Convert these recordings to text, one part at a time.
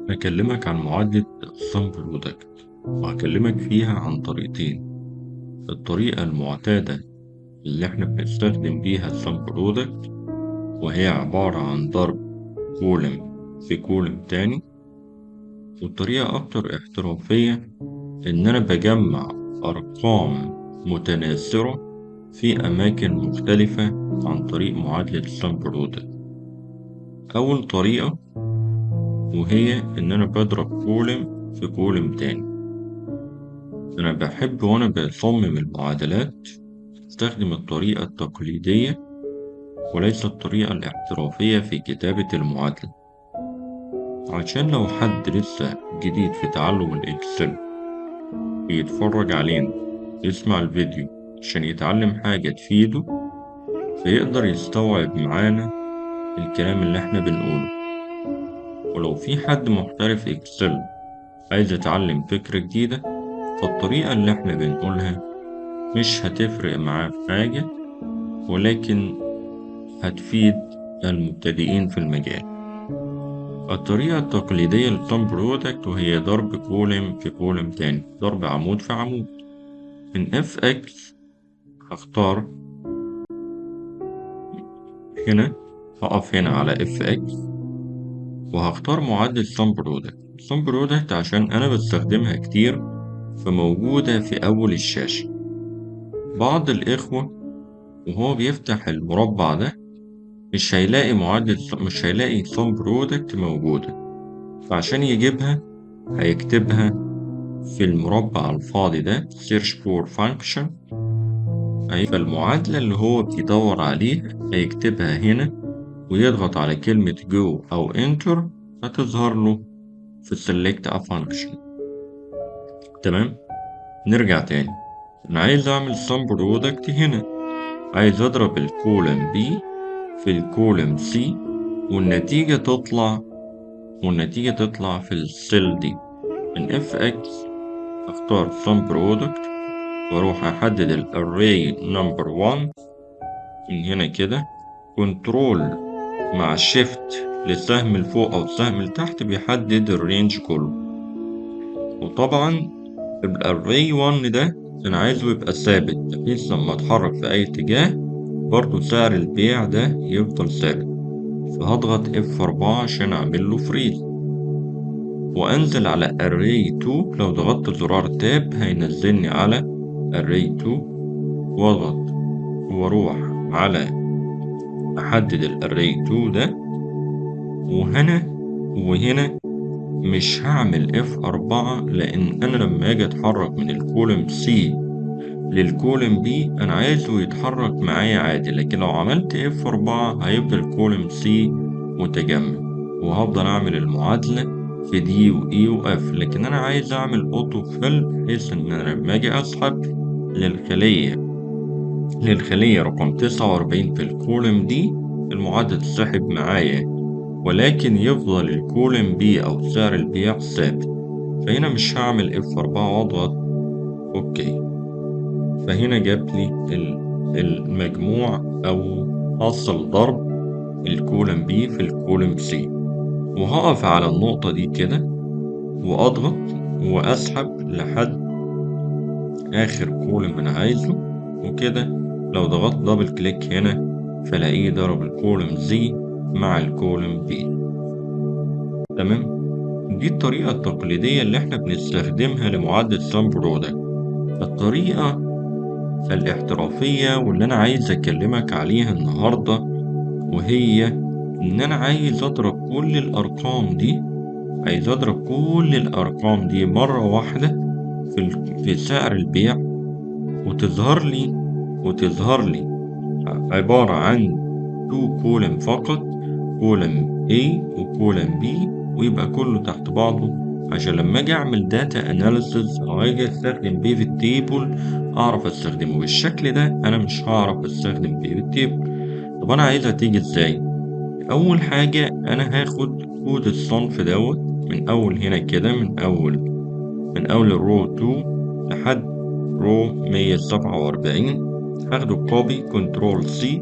هكلمك عن معادلة السم برودكت، وهكلمك فيها عن طريقتين. الطريقة المعتادة اللي احنا بنستخدم بيها السم برودكت، وهي عبارة عن ضرب كولم في كولم تاني. والطريقة أكتر احترافية إن أنا بجمع أرقام متناثرة في أماكن مختلفة عن طريق معادلة السم برودكت. أول طريقة وهي إن أنا بضرب كولم في كولم تاني. أنا بحب وأنا بصمم المعادلات أستخدم الطريقة التقليدية وليس الطريقة الاحترافية في كتابة المعادلة، عشان لو حد لسه جديد في تعلم الإكسل بيتفرج علينا يسمع الفيديو عشان يتعلم حاجة تفيده، فيقدر يستوعب معانا الكلام اللي احنا بنقوله. ولو في حد محترف إكسل عايز يتعلم فكرة جديدة، فالطريقة اللي احنا بنقولها مش هتفرق معاه في حاجة، ولكن هتفيد المبتدئين في المجال. الطريقة التقليدية للسم برودكت وهي ضرب كولم في كولم تاني، ضرب عمود في عمود. من اف اكس هختار هنا، هقف هنا على اف اكس وهختار معادلة سم برودكت. سم برودكت عشان انا بستخدمها كتير فموجودة في اول الشاشة. بعض الاخوة وهو بيفتح المربع ده مش هيلاقي سم برودكت موجودة، فعشان يجيبها هيكتبها في المربع الفاضي ده search for function. فالمعادلة اللي هو بيدور عليها هيكتبها هنا ويضغط على كلمة go أو enter هتظهر له في select a function. تمام، نرجع تاني. أنا عايز أعمل sum product هنا، عايز أضرب الكولم B في الكولم C والنتيجة تطلع في السيل دي. من fx اختار sum product واروح احدد الاري نمبر 1 من هنا كده، كنترول مع شيفت للسهم الفوق او السهم لتحت بيحدد الرينج كله. وطبعا الاري 1 ده انا عايزه يبقى ثابت بحيث لما اتحرك في اي اتجاه برضو سعر البيع ده يفضل ثابت. فهضغط F4 عشان اعمل له فريز وانزل على array 2. لو ضغطت زرار تاب هينزلني على array 2 واضغط واروح على احدد الاري 2 ده. وهنا مش هعمل F4 لان انا لما اجي اتحرك من الكولم C للكولم B انا عايزه يتحرك معايا عادي، لكن لو عملت F4 هيفضل الكولم C متجمد وهفضل اعمل المعادلة في D و E و F. لكن انا عايز اعمل اوتو فيل بحيث ان انا لما اجي اسحب للخلية رقم 49 في الكولم دي المعادلة تسحب معايا، ولكن يفضل الكولم بي أو سعر البيع ثابت. فهنا مش هعمل F4 واضغط اوكي. فهنا جاب لي المجموع أو حاصل ضرب الكولم بي في الكولم سي. وهقف على النقطة دي كده وأضغط وأسحب لحد آخر كولم أنا عايزه وكده. لو ضغطت دبل كليك هنا فلاقيه ضرب الكولم زي مع الكولم بي. تمام، دي الطريقة التقليدية اللي احنا بنستخدمها لمعادلة سم برودكت. الطريقة الاحترافية واللي انا عايز اكلمك عليها النهاردة وهي ان انا عايز اضرب كل الارقام دي مرة واحدة في سعر البيع وتظهر لي عبارة عن 2 كولم فقط، كولم A وكولم B، ويبقى كله تحت بعضه عشان لما اجي اعمل داتا اناليسز او اجي استخدم بيفت تيبل اعرف استخدمه. بالشكل ده انا مش هعرف استخدم بيفت تيبل. طب انا عايزها تيجي ازاي؟ اول حاجة انا هاخد كود الصنف دوت من اول هنا كده، من اول الرو 2 لحد رو 147. هاخده كوبي كنترول سي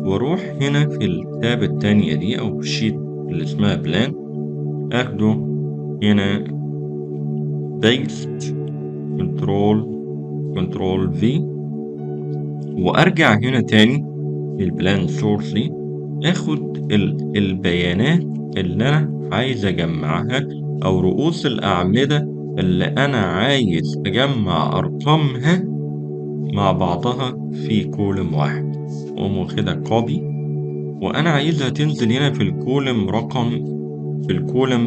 واروح هنا في التاب التانية دي او الشيت اللي اسمها بلان اخده هنا paste كنترول V، وارجع هنا تاني للبلان سورس دي، اخد البيانات اللي انا عايز اجمعها او رؤوس الاعمدة اللي انا عايز اجمع ارقامها مع بعضها في كولم واحد، واقوم واخدها كوبي، وانا عايزها تنزل هنا في الكولم في الكولم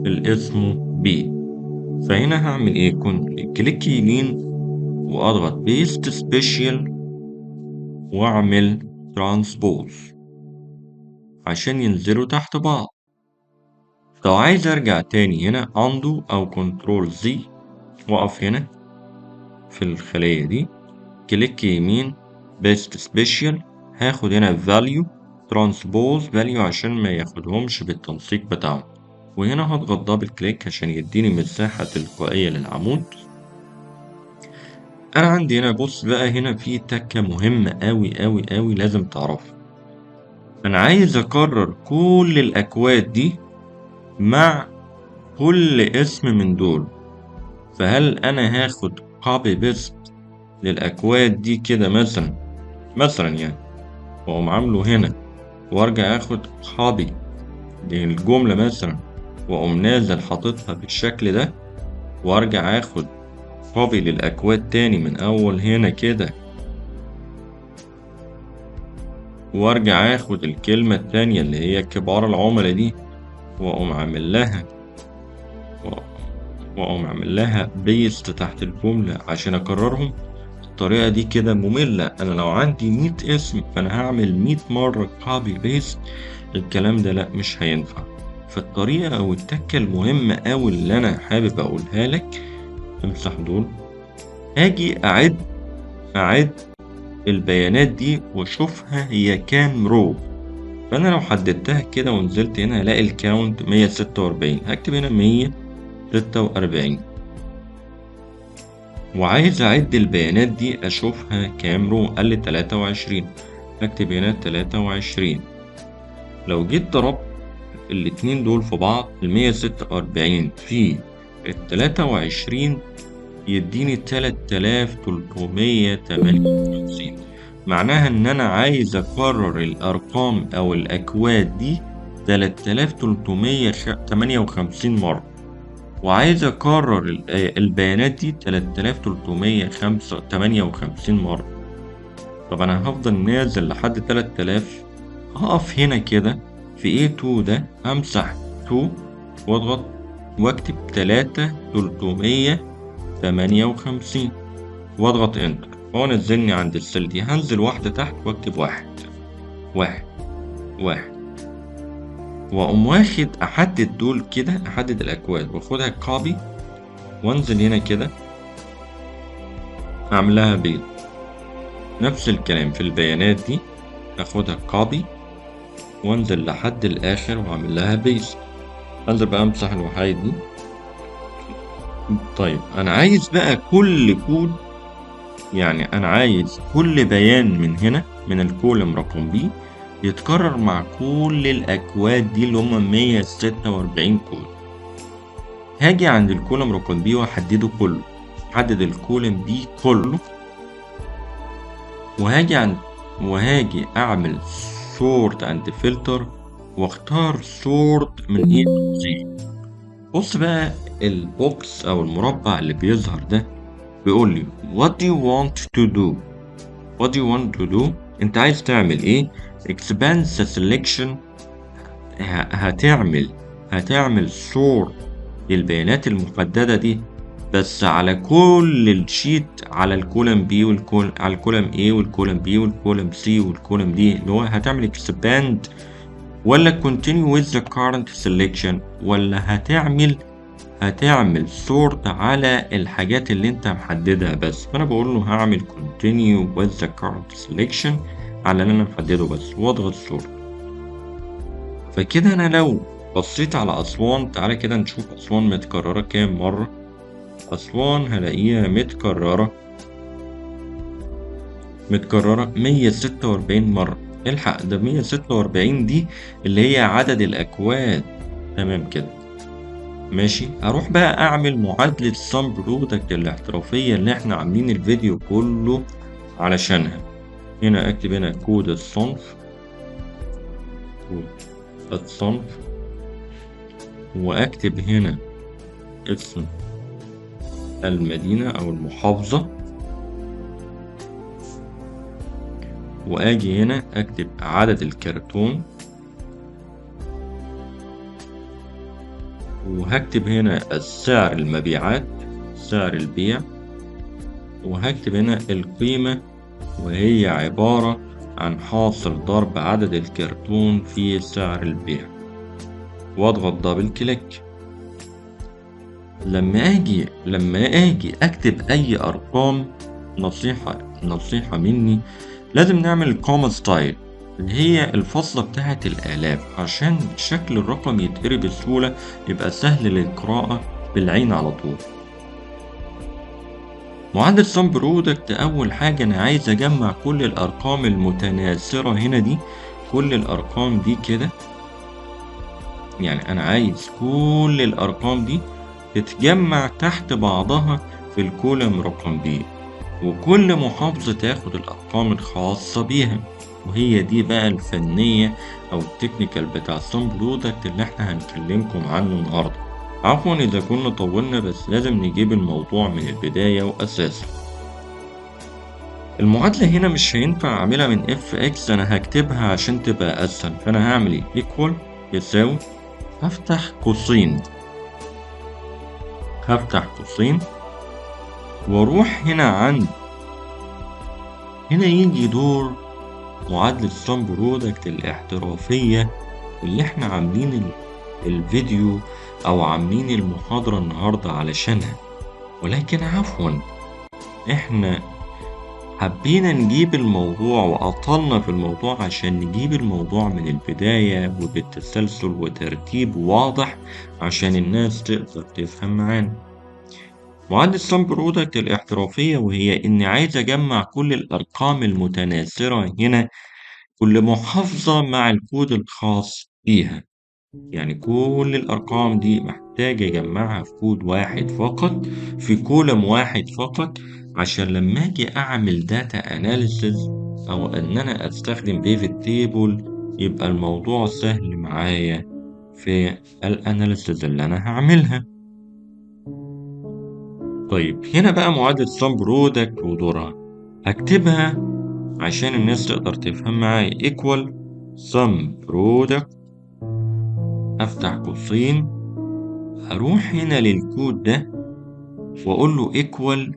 اللي اسمه B. فهنا هعمل ايه؟ كنت كليك يمين واضغط بيست سبيشال واعمل ترانسبوز عشان ينزلوا تحت بعض. لو عايز ارجع تاني هنا اندو او كنترول زي، واقف هنا في الخلية دي، كليك يمين بيست سبيشال، هاخد هنا value ترانسبوز value عشان ما ياخدهمش بالتنسيق بتاعهم، وهنا هضغط دبل كليك عشان يديني مساحة تلقائية للعمود. انا عندي هنا بص بقى، هنا في تكة مهمة اوي لازم تعرفها. انا عايز اكرر كل الاكواد دي مع كل اسم من دول، فهل انا هاخد كوبي بيست للاكواد دي كده مثلا يعني، واقوم عامله هنا، وارجع اخد كوبي للجملة مثلا، واقوم نازل حاططها بالشكل ده، وارجع اخد كوبي للاكواد تاني من اول هنا كده، وارجع اخد الكلمة التانية اللي هي كبار العملاء دي، واقوم عامل لها بيست تحت الجملة عشان اكررهم. الطريقة دي كده مملة، انا لو عندي 100 اسم فانا هعمل 100 مرة كوبي بيست، الكلام ده لا مش هينفع. فالطريقة او التكة المهمة اوي اللي انا حابب اقولها لك، امسح دول، اجي اعد البيانات دي واشوفها هي كام رو. فانا لو حددتها كده ونزلت هنا هلاقي الكاونت 146، هكتب هنا 146، وعايز اعد البيانات دي اشوفها كام رو، قال لي 23، هكتب هنا 23. لو جيت ضربت الاتنين دول في بعض، 146 في 23 يديني 3358. معناها ان انا عايز اكرر الارقام او الاكواد دي 3358 مرة، وعايز اكرر البيانات دي 3358 مرة. طب انا هفضل نازل لحد 3000، هقف هنا كده في A2 ده، همسح 2 واضغط واكتب 3358 واضغط انتر، هو نزلني عند السل دي، هنزل واحدة تحت واكتب 1 واقوم واخد احدد دول كده، احدد الاكواد واخدها كوبي، وانزل هنا كده اعملها بيض. نفس الكلام في البيانات دي، اخدها كوبي وانزل لحد الاخر واعمل لها بيست. انزل بقى امسح الوحايد دي. طيب انا عايز بقى كل كود، يعني انا عايز كل بيان من هنا من الكولم رقم B يتكرر مع كل الاكواد دي اللي هم 146 كود. هاجي عند الكولم رقم B واحدده كله، احدد الكولم B كله، وهاجي اعمل sort and filter واختار sort من A to Z. بص بقى البوكس او المربع اللي بيظهر ده بيقول لي what do you want to do. انت عايز تعمل ايه؟ expand the selection، هتعمل sort للبيانات المحددة دي بس على كل الشيت، على الكولم B على الكولم A والكولم B والكولم C والكولم D، اللي هو هتعمل expand ولا continue with the current selection، ولا هتعمل sort على الحاجات اللي انت محددها بس. فانا بقول له هعمل continue with the current selection على اللي انا محدده بس، واضغط sort. فكده انا لو بصيت على اسوان، تعالى كده نشوف اسوان متكررة كام مرة. اسوان هلاقيها متكررة 146 مرة. الحق، ده 146 دي اللي هي عدد الاكواد. تمام كده. ماشي، اروح بقى اعمل معادلة سم برودكت الاحترافية اللي احنا عاملين الفيديو كله علشانها. هنا اكتب هنا كود الصنف، كود الصنف، واكتب هنا اسم المدينة او المحافظة، واجي هنا اكتب عدد الكرتون، وهكتب هنا السعر المبيعات، سعر البيع، وهكتب هنا القيمة وهي عبارة عن حاصل ضرب عدد الكرتون في سعر البيع، واضغط دبل كليك. لما اجي اكتب اي ارقام، نصيحة مني، لازم نعمل كوما ستايل اللي هي الفاصلة بتاعة الآلاف عشان شكل الرقم يتقري بسهولة، يبقى سهل للقراءة بالعين على طول. معادلة سم برودكت، أول حاجة أنا عايز أجمع كل الأرقام المتناثرة هنا دي، كل الأرقام دي كده، يعني أنا عايز كل الأرقام دي تتجمع تحت بعضها في الكولم رقم ب، وكل محافظة تاخد الأرقام الخاصة بيها، وهي دي بقى الفنية أو التكنيكال بتاع السم برودكت اللي احنا هنكلمكم عنه النهاردة. عفوا إذا كنا طولنا، بس لازم نجيب الموضوع من البداية وأساسه. المعادلة هنا مش هينفع أعملها من اف اكس، أنا هكتبها عشان تبقى أسهل. فأنا هعمل ايه؟ ايكوال يساوي، هفتح قوسين، واروح هنا يجي دور معادلة سم برودكت الاحترافية اللي احنا عاملين الفيديو او عاملين المحاضرة النهاردة علشانها. ولكن عفوا، احنا حبينا نجيب الموضوع وأطلنا في الموضوع عشان نجيب الموضوع من البداية وبالتسلسل وترتيب واضح عشان الناس تقدر تفهم معانا. معادلة سم برودكت الاحترافية، وهي إني عايز أجمع كل الأرقام المتناثرة هنا، كل محافظة مع الكود الخاص بيها. يعني كل الأرقام دي محتاج أجمعها في كود واحد فقط، في كولم واحد فقط، عشان لما أجي أعمل داتا أناليسز أو إن أنا أستخدم بيفت تيبل يبقى الموضوع سهل معايا في الأناليسز اللي أنا هعملها. طيب هنا بقى معادلة سم برودكت ودورها هكتبها عشان الناس تقدر تفهم معايا. equal sum product، أفتح قوسين، هروح هنا للكود ده وأقول له equal.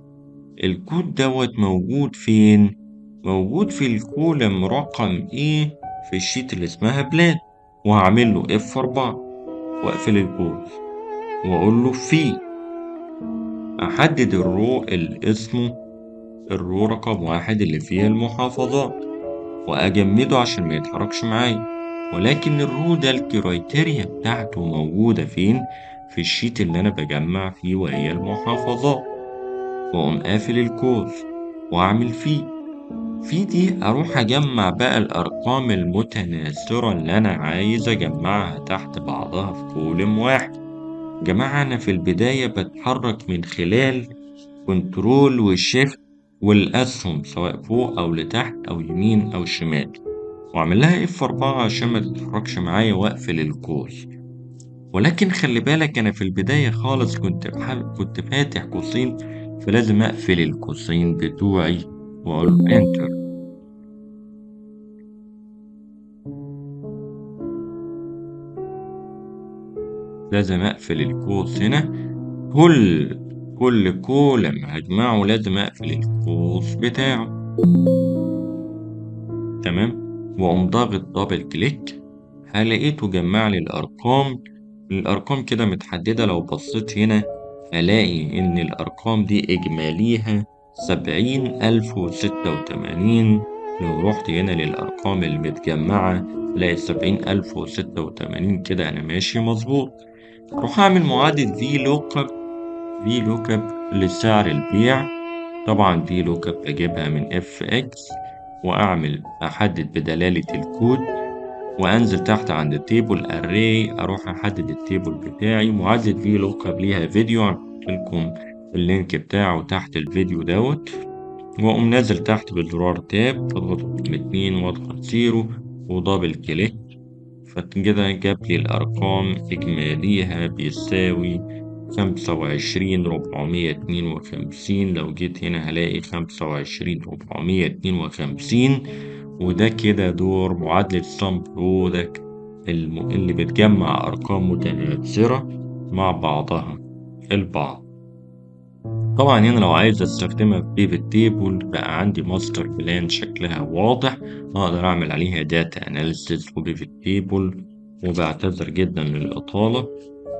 الكود دوت موجود فين؟ موجود في الكولم رقم إيه في الشيت اللي اسمها بلاد، وهعمل له F4 وأقفل القوس وأقول له في، أحدد الرو اللي اسمه الرو رقم 1 اللي فيها المحافظات، وأجمده عشان ما يتحركش معايا. ولكن الرو ده الكرايتيريا بتاعته موجودة فين؟ في الشيت اللي أنا بجمع فيه وهي المحافظات، وأقوم قافل القوس وأعمل في دي أروح أجمع بقى الأرقام المتناثرة اللي أنا عايز أجمعها تحت بعضها في كولم واحد. جماعة أنا في البداية بتحرك من خلال كنترول وشيفت والأسهم، سواء فوق أو لتحت أو يمين أو شمال، وأعمل لها F4 عشان ما تتحركش معايا وأقفل القوس. ولكن خلي بالك أنا في البداية خالص كنت فاتح قوسين، فلازم أقفل القوسين بتوعي وأقول Enter. لازم أقفل القوس هنا، كل كولم هجمعه لازم أقفل القوس بتاعه. تمام، وأقوم ضاغط دبل كليك، هلاقيته جمع لي الأرقام كده متحددة. لو بصيت هنا هلاقي إن الأرقام دي إجماليها 70,086. لو رحت هنا للأرقام المتجمعة هلاقي 70,086. كده أنا ماشي مظبوط. أروح أعمل معادلة في لوك اب لسعر البيع. طبعا في لوك اب أجيبها من اف اكس، وأحدد بدلالة الكود وأنزل تحت عند التيبل أري، أروح أحدد التيبل بتاعي. معادلة في لوك اب ليها فيديو، هحط لكم اللينك بتاعه تحت الفيديو دوت. وأقوم نازل تحت بزرار تاب، أضغط رقم 2 وأضغط 0 ودبل كليك، فكده جاب لي الأرقام إجماليها بيساوي 25,452. لو جيت هنا هلاقي 25,452. وده كده دور معادلة sum product اللي بتجمع أرقام متناثرة مع بعضها البعض. طبعا هنا لو عايز استخدمها في pivot table بقى عندي ماستر بلان شكلها واضح، اقدر اعمل عليها data analysis و pivot table. وبعتذر جدا للإطالة،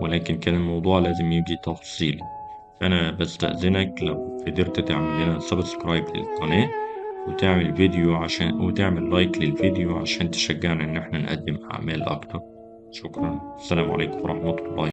ولكن كان الموضوع لازم يجي تفصيلي. انا بستأذنك لو قدرت تعمل لنا سبسكرايب للقناة وتعمل لايك للفيديو عشان تشجعنا ان احنا نقدم اعمال اكتر. شكرا، السلام عليكم ورحمة الله.